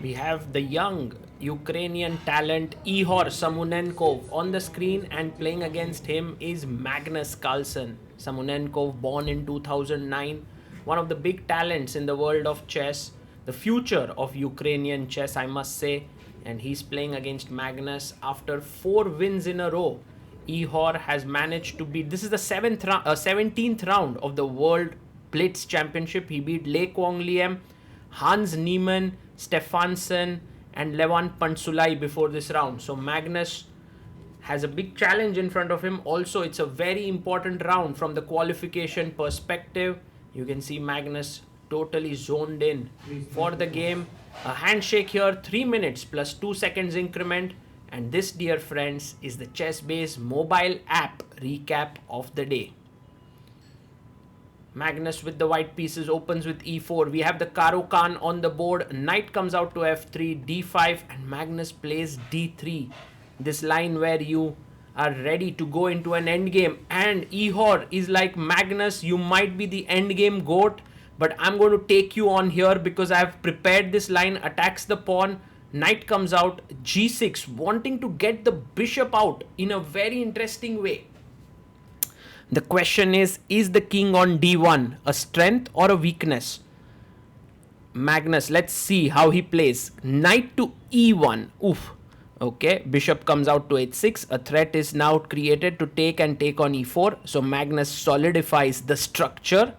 We have the young Ukrainian talent Ihor Samunenkov on the screen, and playing against him is Magnus Carlsen. Samunenkov, born in 2009, one of the big talents in the world of chess, the future of Ukrainian chess, I must say. And he's playing against Magnus after 4 wins in a row. Ihor has managed to beat. This is the 17th round of the World Blitz Championship. He beat Le Quang Liem, Hans Niemann, Stefansson, and Levan Pantsulai before this round. So Magnus has a big challenge in front of him. Also, it's a very important round from the qualification perspective. You can see Magnus totally zoned in for the game. A handshake here, 3 minutes plus 2 seconds increment. And this, dear friends, is the ChessBase mobile app recap of the day. Magnus with the white pieces opens with e4. We have the Caro Kann on the board. Knight comes out to f3, d5, and Magnus plays d3. This line where you are ready to go into an endgame. And Ihor is like, Magnus, you might be the endgame goat, but I'm going to take you on here because I have prepared this line. Attacks the pawn. Knight comes out, g6, wanting to get the bishop out in a very interesting way. The question is the king on d1 a strength or a weakness? Magnus, let's see how he plays. Knight to e1. Oof. Okay, bishop comes out to h6. A threat is now created to take on e4. So Magnus solidifies the structure.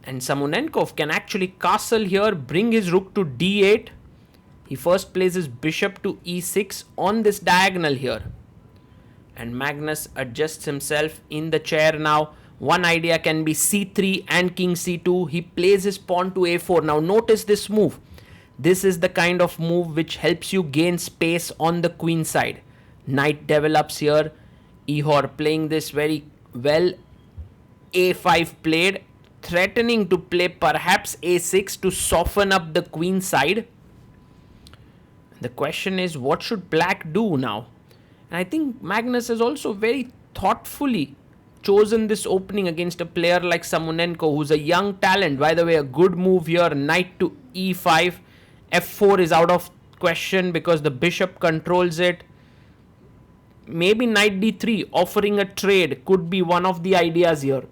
And Samunenkov can actually castle here, bring his rook to d8. He first plays his bishop to e6 on this diagonal here. And Magnus adjusts himself in the chair now. One idea can be c3 and king c2. He plays his pawn to a4. Now notice this move. This is the kind of move which helps you gain space on the queen side. Knight develops here. Ihor playing this very well. a5 played, threatening to play perhaps a6 to soften up the queen side. The question is, what should black do now? And I think Magnus has also very thoughtfully chosen this opening against a player like Samunenkov, who's a young talent. By the way, a good move here, knight to e5. f4 is out of question because the bishop controls it. Maybe knight d3, offering a trade, could be one of the ideas here.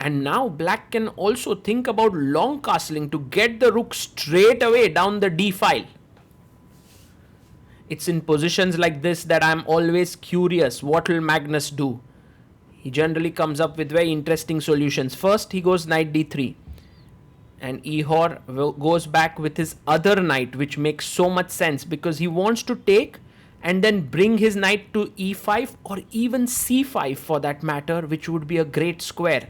And now black can also think about long castling to get the rook straight away down the d file. It's in positions like this that I'm always curious, what will Magnus do? He generally comes up with very interesting solutions. First, he goes knight d3. And Ihor goes back with his other knight, which makes so much sense because he wants to take and then bring his knight to e5 or even c5 for that matter, which would be a great square.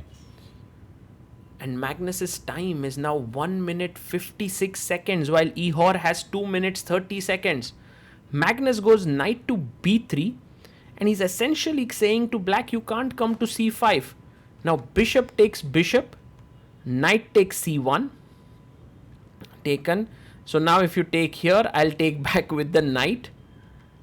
And Magnus's time is now 1 minute 56 seconds while Ihor has 2 minutes 30 seconds. Magnus goes knight to b3 and he's essentially saying to black, you can't come to c5. Now bishop takes bishop, knight takes c1, taken. So now if you take here, I'll take back with the knight.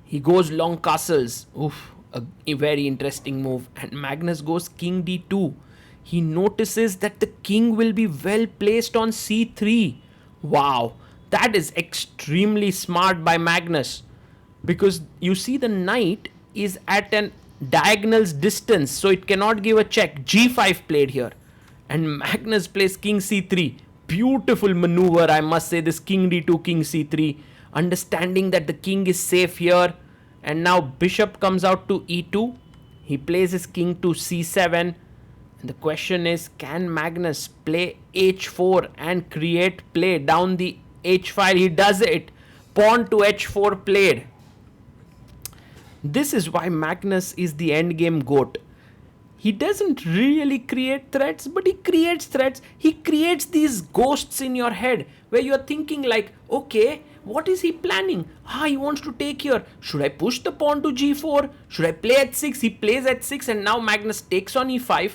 He goes long castles. Oof, a very interesting move. And Magnus goes king d2. He notices that the king will be well placed on c3. Wow, that is extremely smart by Magnus. Because you see the knight is at an diagonal's distance, so it cannot give a check. g5 played here. And Magnus plays king c3. Beautiful maneuver, I must say, this king d2, king c3. Understanding that the king is safe here. And now bishop comes out to e2. He plays his king to c7. And the question is, can Magnus play h4 and create play down the h file? He does it. Pawn to h4 played. This is why Magnus is the endgame goat. He doesn't really create threats, but he creates threats. He creates these ghosts in your head where you're thinking like, okay, what is he planning? He wants to take here. Should I push the pawn to g4? Should I play h6? He plays h6 and now Magnus takes on e5.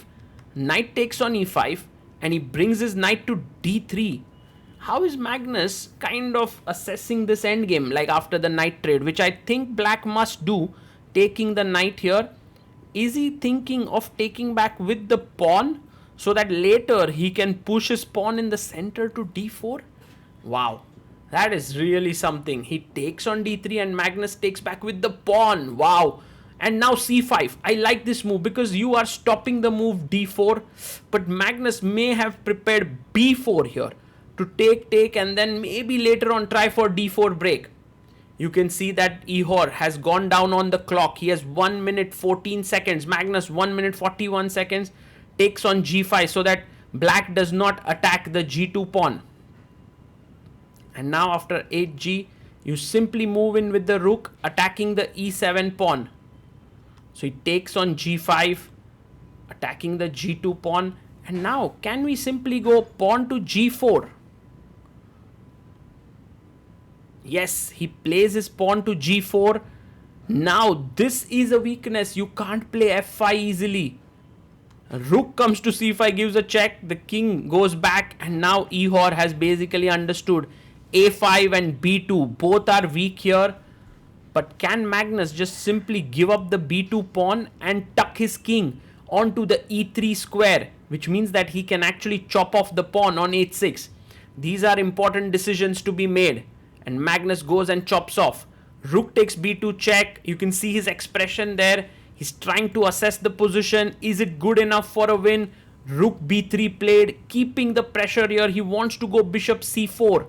Knight takes on e5 and he brings his knight to d3. How is Magnus kind of assessing this endgame, like after the knight trade, which I think black must do, taking the knight here? Is he thinking of taking back with the pawn so that later he can push his pawn in the center to d4? Wow, that is really something. He takes on d3 and Magnus takes back with the pawn. Wow. And now c5. I like this move because you are stopping the move d4. But Magnus may have prepared b4 here to take, and then maybe later on try for d4 break. You can see that Ihor has gone down on the clock. He has 1 minute 14 seconds. Magnus 1 minute 41 seconds. Takes on g5 so that black does not attack the g2 pawn. And now after 8g, you simply move in with the rook, attacking the e7 pawn. So he takes on g5, attacking the g2 pawn. And now, can we simply go pawn to g4? Yes, he plays his pawn to g4. Now, this is a weakness. You can't play f5 easily. Rook comes to c5, gives a check. The king goes back, and now Ihor has basically understood a5 and b2. Both are weak here. But can Magnus just simply give up the b2 pawn and tuck his king onto the e3 square, which means that he can actually chop off the pawn on h6. These are important decisions to be made. And Magnus goes and chops off. Rook takes b2 check. You can see his expression there. He's trying to assess the position. Is it good enough for a win? Rook b3 played, keeping the pressure here. He wants to go bishop c4.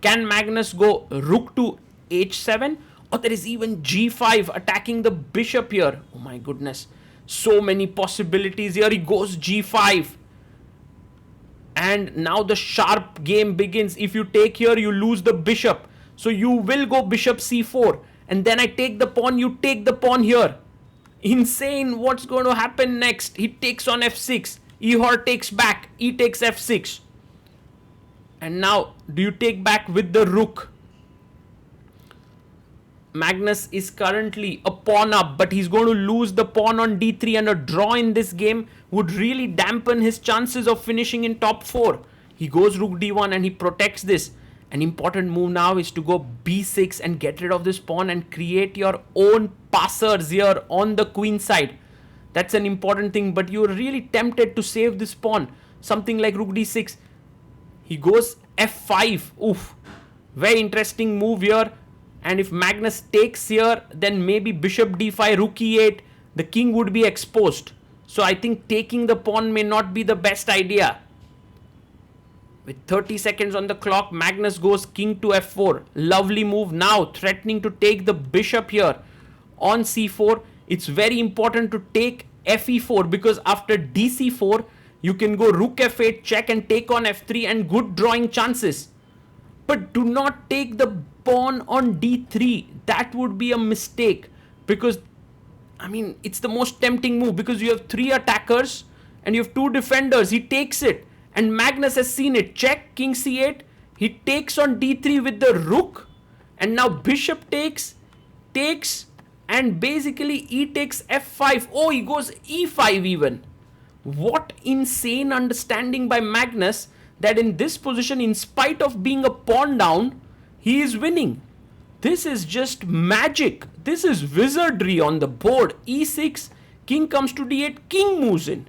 Can Magnus go rook to h7? Or there is even g5 attacking the bishop here. Oh my goodness. So many possibilities here. He goes g5. And now the sharp game begins. If you take here, you lose the bishop. So you will go bishop c4. And then I take the pawn, you take the pawn here. Insane. What's going to happen next? He takes on f6. Ihor takes back. E takes f6. And now, do you take back with the rook? Magnus is currently a pawn up, but he's going to lose the pawn on d3, and a draw in this game would really dampen his chances of finishing in top 4. He goes rook d1 and he protects this. An important move now is to go b6 and get rid of this pawn and create your own passers here on the queen side. That's an important thing, but you're really tempted to save this pawn. Something like rook d6. He goes f5. Oof. Very interesting move here. And if Magnus takes here, then maybe bishop d5, rook e8, the king would be exposed. So I think taking the pawn may not be the best idea. With 30 seconds on the clock, Magnus goes king to f4. Lovely move now, threatening to take the bishop here on c4. It's very important to take fe4 because after dc4, you can go rook f8, check and take on f3 and good drawing chances. But do not take the pawn on d3. That would be a mistake because, I mean, it's the most tempting move because you have 3 attackers and you have 2 defenders. He takes it and Magnus has seen it. Check, king c8. He takes on d3 with the rook and now bishop takes, and basically e takes f5. Oh, he goes e5 even. What insane understanding by Magnus that in this position, in spite of being a pawn down, he is winning. This is just magic. This is wizardry on the board. e6, king comes to d8, king moves in.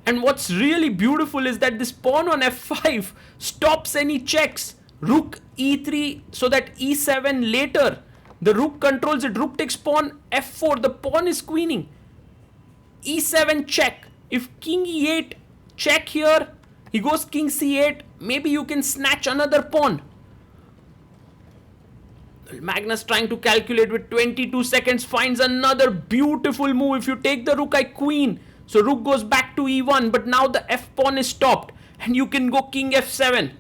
And what's really beautiful is that this pawn on f5 stops any checks. Rook e3 so that e7 later. The rook controls it. Rook takes pawn f4. The pawn is queening. e7 check. If king e8 check here, he goes king c8. Maybe you can snatch another pawn. Magnus trying to calculate with 22 seconds finds another beautiful move. If you take the rook, I queen. So rook goes back to e1, but now the f pawn is stopped and you can go king f7.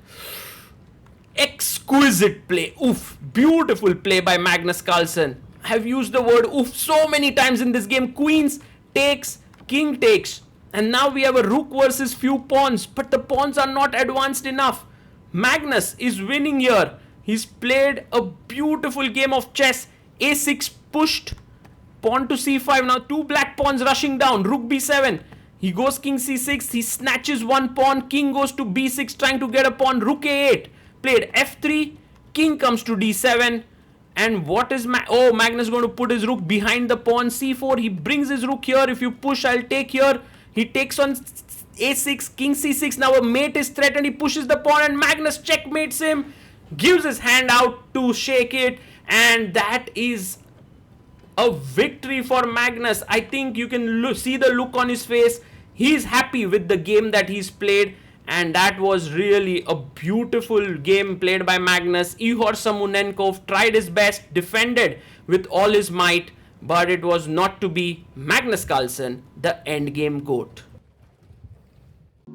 Exquisite play. Oof. Beautiful play by Magnus Carlsen. I have used the word oof so many times in this game. Queens takes, king takes. And now we have a rook versus few pawns, but the pawns are not advanced enough. Magnus is winning here. He's played a beautiful game of chess. a6 pushed, pawn to c5. Now 2 black pawns rushing down. Rook b7. He goes king c6. He snatches 1 pawn. King goes to b6 trying to get a pawn. Rook a8. Played f3. King comes to d7. And what is Magnus going to put his rook behind the pawn c4. He brings his rook here. If you push, I'll take here. He takes on a6, king c6. Now a mate is threatened. He pushes the pawn and Magnus checkmates him. gives his hand out to shake it, and that is a victory for Magnus. I think you can see the look on his face. He's happy with the game that he's played, and that was really a beautiful game played by Magnus. Ihor Samunenkov tried his best, defended with all his might, but it was not to be. Magnus Carlsen, the endgame GOAT.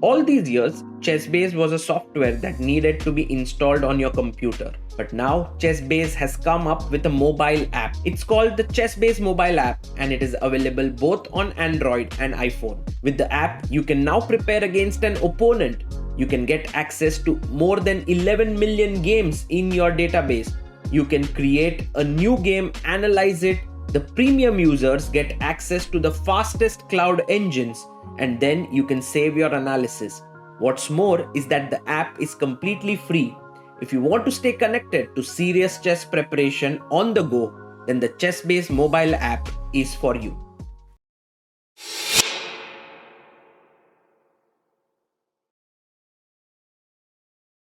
All these years, ChessBase was a software that needed to be installed on your computer. But now, ChessBase has come up with a mobile app. It's called the ChessBase mobile app, and it is available both on Android and iPhone. With the app, you can now prepare against an opponent. You can get access to more than 11 million games in your database. You can create a new game, analyze it. The premium users get access to the fastest cloud engines, and then you can save your analysis. What's more is that the app is completely free. If you want to stay connected to serious chess preparation on the go, then the ChessBase mobile app is for you.